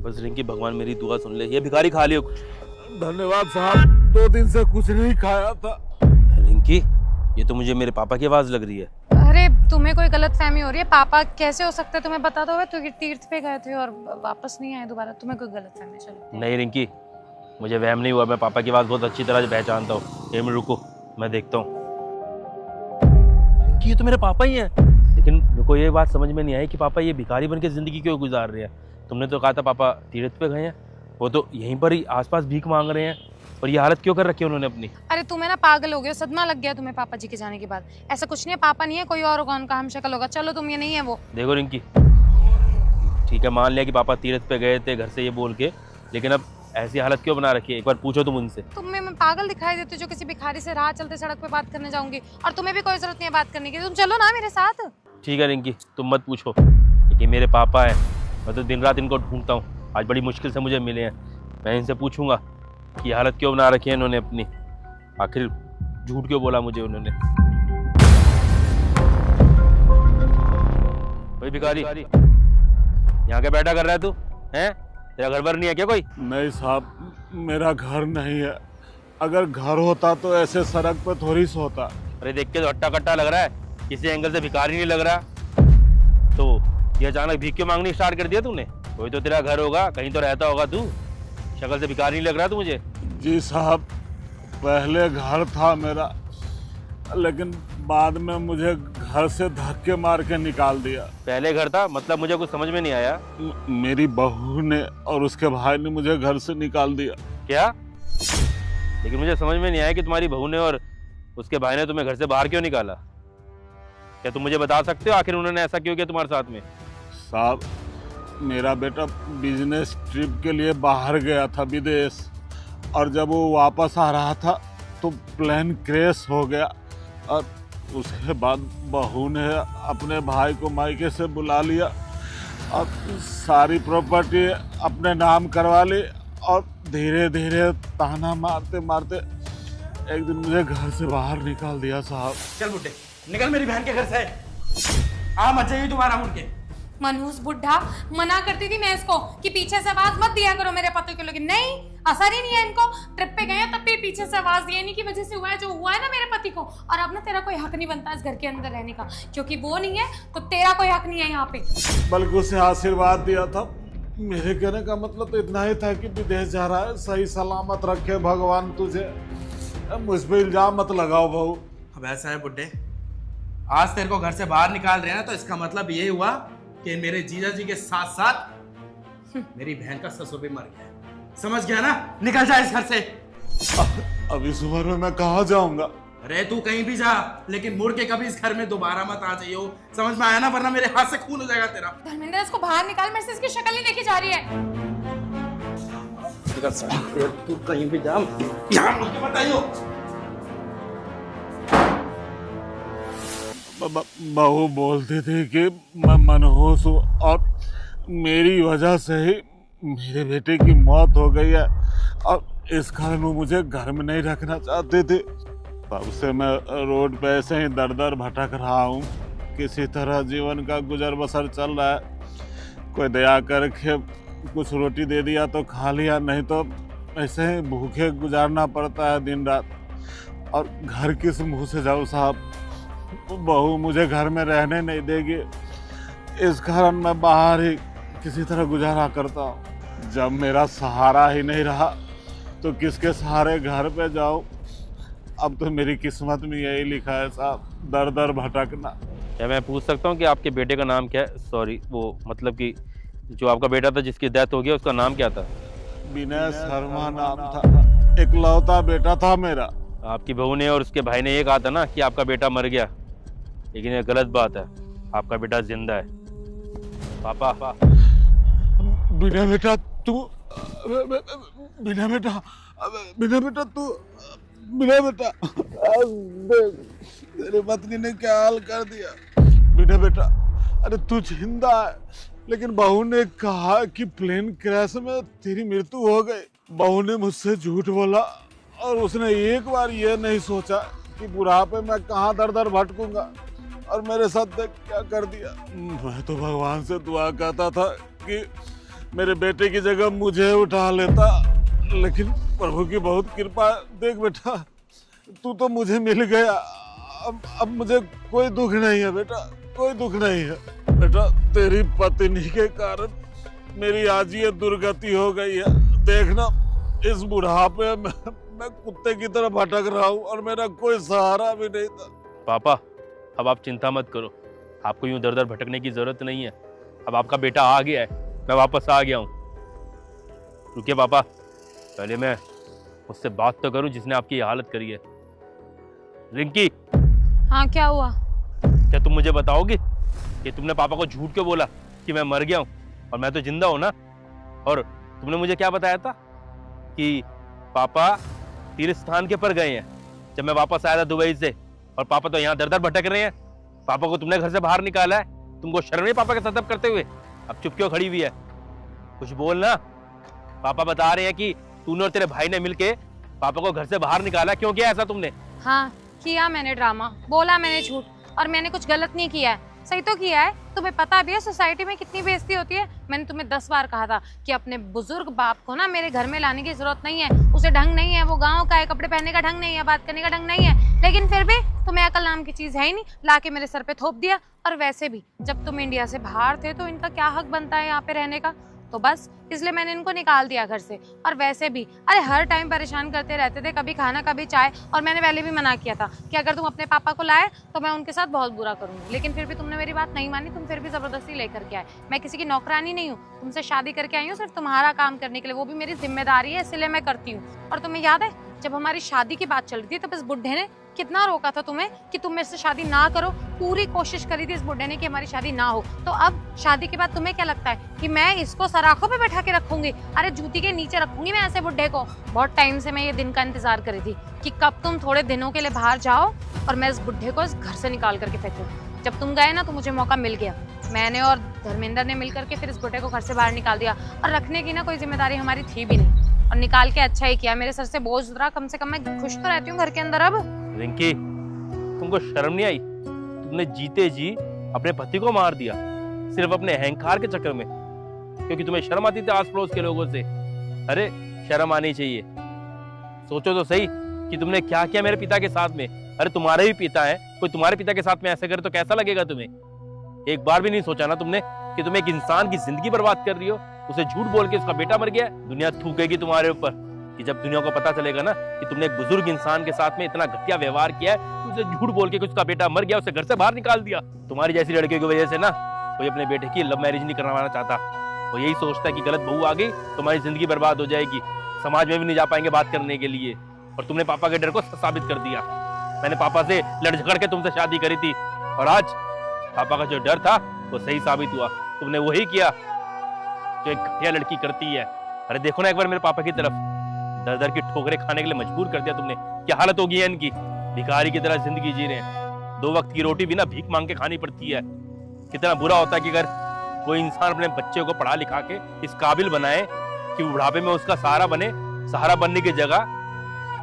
बस रिंकी, भगवान मेरी दुआ सुन ले। ये भिखारी खा लियो कुछ। धन्यवाद साहब, 2 दिन से कुछ नहीं खाया था। रिंकी, ये तो मुझे मेरे पापा की आवाज लग रही है। अरे तुम्हें कोई गलत फहमी हो रही है। पापा कैसे हो सकते हैं? तुम्हें बता दो, तो तीर्थ पे गए थे और वापस नहीं आए दोबारा। तुम्हें कोई गलत फहमी चलो। नहीं रिंकी, मुझे वहम नहीं हुआ। मैं पापा की आवाज बहुत अच्छी तरह से पहचानता हूँ। 1 मिनट रुको, मैं देखता हूँ। रिंकी, ये तो मेरे पापा ही हैं। लेकिन मेरे को ये बात समझ में नहीं आई कि पापा ये भिखारी बन के जिंदगी क्यों गुजार रहे हैं। तुमने तो कहा था पापा तीर्थ पे गए हैं, वो तो यहीं पर ही आसपास भीख मांग रहे हैं। और ये हालत क्यों कर रखी है उन्होंने अपनी? अरे तुम्हें ना पागल हो गए, सदमा लग गया तुम्हें पापा जी के जाने के बाद। ऐसा कुछ नहीं है, पापा नहीं है, कोई और होगा, उनका हम शक्ल होगा। चलो तुम, ये नहीं है वो। देखो रिंकी, ठीक है मान लिया कि पापा तीर्थ पे गए थे घर से ये बोल के, लेकिन अब ऐसी हालत क्यों बना रखी है? एक बार पूछो तुम उनसे। तुम्हें मैं पागल दिखाई देती जो किसी भिखारी से राह चलते सड़क पे बात करने जाऊंगी? और तुम्हें भी कोई जरूरत नहीं है बात करने की। तुम चलो ना मेरे साथ। ठीक है रिंकी, तुम मत पूछो, क्योंकि मेरे पापा हैं। मैं तो दिन रात इनको ढूंढता हूँ, आज बड़ी मुश्किल से मुझे मिले हैं। मैं इनसे पूछूंगा कि हालत क्यों बना रखी है इन्होंने अपनी। आखिर झूठ क्यों बोला मुझे उन्होंने? कोई भिखारी, यहाँ के बैठा कर रहा है तू? हैं? तेरा घर भर नहीं है क्या कोई? नहीं साहब, मेरा घर नहीं है। अगर घर होता तो ऐसे सड़क पे थोड़ी सोता। अरे देख के तो हट्टा कट्टा लग रहा है, किसी एंगल से भिखारी नहीं लग रहा। तो ये अचानक भीख क्यों मांगनी स्टार्ट कर दिया तूने? कोई तो तेरा घर होगा, कहीं तो रहता होगा तू। शक्ल से भिखारी नहीं लग रहा तू मुझे। जी साहब, पहले घर था मेरा, लेकिन बाद में मुझे घर से धक्के मार के निकाल दिया। पहले घर था मतलब? मुझे कुछ समझ में नहीं आया। मेरी बहू ने और उसके भाई ने मुझे घर से निकाल दिया। क्या? लेकिन मुझे समझ में नहीं आया कि तुम्हारी बहू ने और उसके भाई ने तुम्हें घर से बाहर क्यों निकाला। क्या तुम मुझे बता सकते हो आखिर उन्होंने ऐसा क्यों किया तुम्हारे साथ में? साहब, मेरा बेटा बिजनेस ट्रिप के लिए बाहर गया था विदेश, और जब वो वापस आ रहा था तो प्लेन क्रैश हो गया। और उसके बाद बहू ने अपने भाई को मायके से बुला लिया और सारी प्रॉपर्टी अपने नाम करवा ली। और धीरे धीरे ताना मारते मारते एक दिन मुझे घर से बाहर निकाल दिया साहब। चल बुड्ढे, निकल मेरी बहन के घर से। आ मत जाइए दोबारा मुड़ के। मनहूस बुढ़ा, मना करती थी मैं इसको कि पीछे से आवाज मत दिया करो मेरे पति को, लेकिन नहीं, असर ही नहीं है इनको। ट्रिप पे गए तब भी पीछे से आवाज दिए, इन्हीं की वजह से हुआ है जो हुआ है ना मेरे पति को। और अब ना तेरा कोई हक नहीं बनता इस घर के अंदर रहने का, क्योंकि वो नहीं है तो तेरा कोई हक नहीं है यहाँ पे। बल्कि उसे आशीर्वाद दिया था। मेरे कहने का मतलब तो इतना ही था कि विदेश जा रहा है, सही सलामत रखे भगवान तुझे। मुझ पर इल्जाम मत लगाओ बहू। अब ऐसा है बुड्ढे, आज तेरे को घर से बाहर निकाल रहे हैं ना, तो इसका मतलब ये हुआ कि मेरे जीजा जी के साथ साथ मेरी बहन का ससुर भी मर गया। समझ गया ना? निकल जा इस घर से। अब इस उम्र में मैं कहाँ जाऊंगा? अरे तू कहीं भी जा, लेकिन मुड़ के कभी इस घर में दोबारा मत आ जाइयो। समझ में आया ना? वरना मेरे हाथ से खून हो जाएगा तेरा। धर्मेंद्र, इसको बाहर निकाल, मेरे से इसकी शक्ल नहीं देखी जा रही है। तू कहीं भी जा, यहाँ मुझे बताइयो। बहू बोलती थी कि मैं मनहूस हूँ और मेरी वजह से ही मेरे बेटे की मौत हो गई है, और इस कारण वो मुझे घर में नहीं रखना चाहते थे। तब से मैं रोड पे ऐसे ही दर दर भटक रहा हूँ। किसी तरह जीवन का गुजर बसर चल रहा है। कोई दया करके कुछ रोटी दे दिया तो खा लिया, नहीं तो ऐसे ही भूखे गुजारना पड़ता है दिन रात। और घर किस मुँह से जाऊँ साहब? बहू मुझे घर में रहने नहीं देगी, इस कारण मैं बाहर ही किसी तरह गुजारा करता हूँ। जब मेरा सहारा ही नहीं रहा तो किसके सहारे घर पे जाऊँ? अब तो मेरी किस्मत में यही लिखा है साहब, दर दर भटकना। क्या मैं पूछ सकता हूँ कि आपके बेटे का नाम क्या है? सॉरी, वो मतलब कि जो आपका बेटा था जिसकी डेथ हो गई उसका नाम क्या था? विनय शर्मा नाम था, इकलौता बेटा था मेरा। आपकी बहू ने और उसके भाई ने ये कहा था ना कि आपका बेटा मर गया, लेकिन ये गलत बात है। आपका बेटा जिंदा है। पापा, बिना बेटा तू, बिना बेटा, बिना बेटा तू, बिना बेटा, तेरे पत्नी ने क्या हाल कर दिया। बिना बेटा, अरे तू जिंदा है, लेकिन बहू ने कहा कि प्लेन क्रैश में तेरी मृत्यु हो गई। बहू ने मुझसे झूठ बोला और उसने एक बार ये नहीं सोचा कि बुढ़ापे में कहाँ दर दर भटकूंगा, और मेरे साथ देख क्या कर दिया। मैं तो भगवान से दुआ करता था कि मेरे बेटे की जगह मुझे उठा लेता, लेकिन प्रभु की बहुत कृपा। देख बेटा, तू तो मुझे मिल गया। अब मुझे कोई दुख नहीं है बेटा, कोई दुख नहीं है बेटा। तेरी पत्नी के कारण मेरी आज ये दुर्गति हो गई है। देखना, इस बुढ़ापे में मैं कुत्ते की तरह भटक रहा हूँ और मेरा कोई सहारा भी नहीं था। पापा, अब आप चिंता मत करो, आपको यूं दर दर भटकने की जरूरत नहीं है। अब आपका बेटा आ गया है, मैं वापस आ गया हूँ। रुकिए पापा, पहले मैं उससे बात तो करूं जिसने आपकी ये हालत करी है। रिंकी, हाँ क्या हुआ? क्या तुम मुझे बताओगी कि तुमने पापा को झूठ क्यों बोला कि मैं मर गया हूँ और मैं तो जिंदा हूं ना? और तुमने मुझे क्या बताया था कि पापा तीर्थ स्थान के पर गए हैं जब मैं वापस आया था दुबई से, और पापा तो यहाँ दर दर भटक रहे हैं। पापा को तुमने घर से बाहर निकाला है, तुमको शर्म नहीं पापा के साथ करते हुए? अब चुप क्यों खड़ी हुई है? कुछ बोल ना। पापा बता रहे हैं कि तूने और तेरे भाई ने मिलके पापा को घर से बाहर निकाला। क्यों किया ऐसा तुमने? हाँ किया मैंने ड्रामा, बोला मैंने झूठ, और मैंने कुछ गलत नहीं किया है, सही तो किया है। तुम्हें पता भी है सोसाइटी में कितनी बेइज्जती होती है। मैंने तुम्हें 10 बार कहा था कि अपने बुजुर्ग बाप को ना मेरे घर में लाने की जरूरत नहीं है, उसे ढंग नहीं है, वो गांव का है, कपड़े पहनने का ढंग नहीं है, बात करने का ढंग नहीं है, लेकिन फिर भी तुम्हें अकल नाम की चीज है ही नहीं, लाके मेरे सर पे थोप दिया। और वैसे भी जब तुम इंडिया से बाहर थे तो इनका क्या हक बनता है यहाँ पे रहने का? तो बस इसलिए मैंने इनको निकाल दिया घर से। और वैसे भी अरे हर टाइम परेशान करते रहते थे, कभी खाना कभी चाय, और मैंने पहले भी मना किया था कि अगर तुम अपने पापा को लाए तो मैं उनके साथ बहुत बुरा करूंगी, लेकिन फिर भी तुमने मेरी बात नहीं मानी, तुम फिर भी जबरदस्ती लेकर के आए। मैं किसी की नौकरानी नहीं हूँ, तुमसे शादी करके आई हूँ सिर्फ तुम्हारा काम करने के लिए, वो भी मेरी जिम्मेदारी है, इसलिए मैं करती हूँ। और तुम्हें याद है जब हमारी शादी की बात चल रही थी तब इस बुढ़े ने कितना रोका था तुम्हें कि तुम मेरे से शादी ना करो? पूरी कोशिश करी थी इस बुढ़े ने कि हमारी शादी ना हो। तो अब शादी के बाद तुम्हें क्या लगता है कि मैं इसको सराखों पे बैठा के रखूंगी? अरे जूती के नीचे रखूंगी मैं ऐसे बुढ़े को। बहुत टाइम से मैं ये दिन का इंतजार करी थी कि कब तुम थोड़े दिनों के लिए बाहर जाओ और मैं इस बुढ़े को इस घर से निकाल करके फेंकूं। जब तुम गए ना तो मुझे मौका मिल गया, मैंने और धर्मेंद्र ने मिलकर के फिर इस बुढ़े को घर से बाहर निकाल दिया। और रखने की ना कोई जिम्मेदारी हमारी थी भी नहीं, और निकाल के अच्छा ही किया, मेरे सर से बोझ उतरा, कम से कम मैं खुश तो रहती हूँ घर के अंदर। अब रिंकी, तुमको शर्म नहीं आई? तुमने जीते जी अपने पति को मार दिया सिर्फ अपने अहंकार के चक्कर में, क्योंकि तुम्हें शर्म आती थी आस पड़ोस के लोगों से। अरे शर्म आनी चाहिए। सोचो तो सही कि तुमने क्या किया मेरे पिता के साथ में। अरे तुम्हारे भी पिता है, कोई तुम्हारे पिता के साथ में ऐसा करे तो कैसा लगेगा तुम्हें? एक बार भी नहीं सोचा ना तुमने कि तुम एक इंसान की जिंदगी बर्बाद कर रही हो, उसे झूठ बोल के उसका बेटा मर गया? दुनिया थूकेगी तुम्हारे ऊपर कि जब दुनिया को पता चलेगा ना कि तुमने एक बुजुर्ग इंसान के साथ में इतना घटिया व्यवहार किया है, उसे झूठ बोल के उसका बेटा मर गया, उसे घर से बाहर निकाल दिया। तुम्हारी जैसी लड़के की वजह से ना कोई अपने बेटे की लव मैरिज नहीं करवाना चाहता। वो यही सोचता है कि गलत बहू आ गई तो हमारी जिंदगी बर्बाद हो जाएगी, समाज में भी नहीं जा पाएंगे बात करने के लिए। और तुमने पापा के डर को साबित कर दिया। मैंने पापा से लड़ झगड़ के तुमसे शादी करी थी, और आज पापा का जो डर था वो सही साबित हुआ। तुमने वही किया जो एक घटिया लड़की करती है। अरे देखो ना एक बार मेरे पापा की तरफ, दर दर की ठोकरें खाने के लिए मजबूर कर दिया तुमने। क्या हालत होगी है इनकी? भिखारी की तरह जिंदगी जी रहे हैं, 2 वक्त की रोटी भी ना भीख मांग के खानी पड़ती है। कितना बुरा होता है कि अगर कोई इंसान अपने बच्चे को पढ़ा लिखा के इस काबिल बनाए कि बुढ़ापे में उसका सहारा बने, सहारा बनने की जगह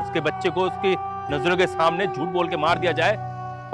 उसके बच्चे को उसकी नजरों के सामने झूठ बोल के मार दिया जाए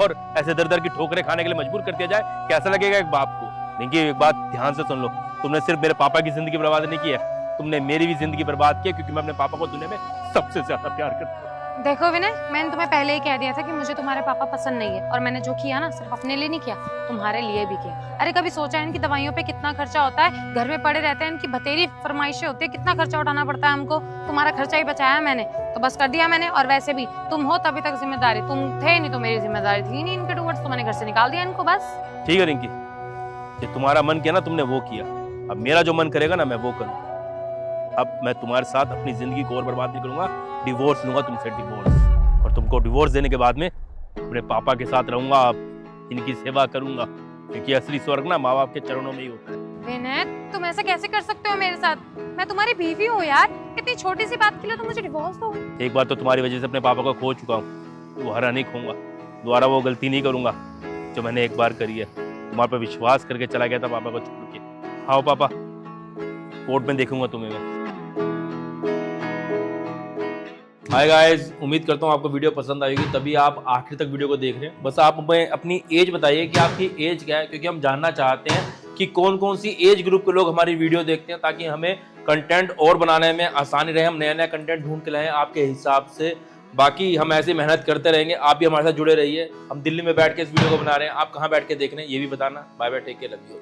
और ऐसे दर दर की ठोकरें खाने के लिए मजबूर कर दिया जाए। कैसा लगेगा एक बाप को? देखिए एक बात ध्यान से सुन लो, तुमने सिर्फ मेरे पापा की जिंदगी बर्बाद नहीं की है, तुमने मेरी भी जिंदगी बर्बाद की है, क्योंकि मैं अपने पापा को दुनिया में सबसे ज्यादा प्यार करता हूँ। देखो विनय, मैंने तुम्हें पहले ही कह दिया था कि मुझे तुम्हारे पापा पसंद नहीं है, और मैंने जो किया ना सिर्फ अपने लिए नहीं किया, तुम्हारे लिए भी किया। अरे कभी सोचा है इनकी दवाइयों पे कितना खर्चा होता है? घर में पड़े रहते हैं, इनकी बतेरी फरमाइशें होती है, कितना खर्चा उठाना पड़ता है हमको। तुम्हारा खर्चा ही बचाया मैंने, तो बस कर दिया मैंने। और वैसे भी तुम हो तभी तक जिम्मेदारी, तुम थे नहीं तो मेरी जिम्मेदारी थी नहीं इनके टूवर्ड्स, तो मैंने घर से निकाल दिया इनको बस। ठीक है रिंकी, ये तुम्हारा मन किया ना तुमने वो किया, अब मेरा जो मन करेगा ना मैं वो करूँगा। अब मैं तुम्हारे साथ अपनी जिंदगी को और बर्बाद नहीं करूंगा, डिवोर्स लूंगा तुमसे, डिवोर्स। और तुमको डिवोर्स देने के बाद में अपने पापा के साथ रहूंगा, इनकी सेवा करूंगा, क्योंकि असली स्वर्ग ना माँ बाप के चरणों में ही होता है। विनय, तुम ऐसा कैसे कर सकते हो मेरे साथ? मैं तुम्हारी बीवी हूँ यार, इतनी छोटी सी बात के लिए तुम मुझे डिवोर्स दो? एक बार तो तुम्हारी वजह से अपने पापा को खो चुका हूँ, दोबारा नहीं खोऊंगा, दोबारा वो गलती नहीं करूंगा जो मैंने एक बार करी है। तुम्हारे पर विश्वास करके चला गया था पापा को छोड़ के। आओ पापा, कोर्ट में देखूंगा तुम्हें मैं। हाय गाइस, उम्मीद करता हूँ आपको वीडियो पसंद आएगी, तभी आप आखिर तक वीडियो को देख रहे हैं। बस आप हमें अपनी एज बताइए कि आपकी एज क्या है, क्योंकि हम जानना चाहते हैं कि कौन कौन सी एज ग्रुप के लोग हमारी वीडियो देखते हैं, ताकि हमें कंटेंट और बनाने में आसानी रहे, हम नया नया कंटेंट ढूंढ के लाएं आपके हिसाब से। बाकी हम ऐसे मेहनत करते रहेंगे, आप भी हमारे साथ जुड़े रहिए। हम दिल्ली में बैठ के इस वीडियो को बना रहे हैं, आप कहाँ बैठ के देख रहे हैं ये भी बताना। Bye bye, take care, love you.